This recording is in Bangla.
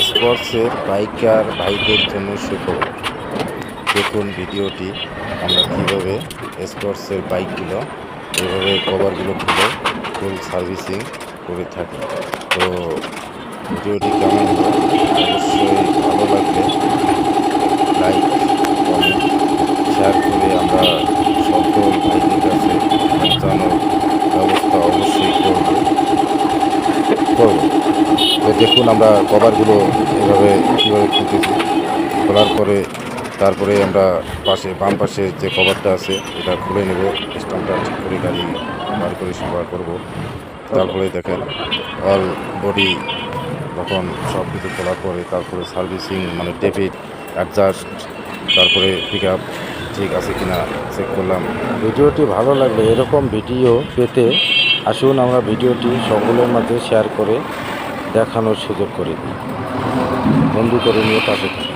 স্পোর্টসের বাইকার ভাইদের জন্য সুখবর। দেখুন ভিডিওটি, আমরা কীভাবে স্পোর্টসের বাইকগুলো এইভাবে কভারগুলো খুলে ফুল সার্ভিসিং করে থাকি। তো ভিডিওটি কেমন হলো অবশ্যই ভালো লাগলে লাইক, কমেন্ট, শেয়ার করে আমরা সকল ভাইদের কাছে পৌঁছানোর ব্যবস্থা অবশ্যই করব। তো দেখুন আমরা কভারগুলো এভাবে কীভাবে খুলতেছি। খোলার পরে তারপরে আমরা বাম পাশে যে কভারটা আছে এটা খুলে নেব, স্ট্যান্ডটা ঠিক করে গাড়ি বার করে সবার করব। তারপরে দেখেন অল বডি যখন সব কিছু খোলার পরে তারপরে সার্ভিসিং মানে ডেবিট অ্যাডজাস্ট, তারপরে পিক আপ ঠিক আছে কিনা চেক করলাম। ভিডিওটি ভালো লাগলে এরকম ভিডিও পেতে আসুন আমরা ভিডিওটি সকলের মাঝে শেয়ার করে দেখানোর সুযোগ করে দিই। বন্ধু করে নিয়ে পাশে থাকুন।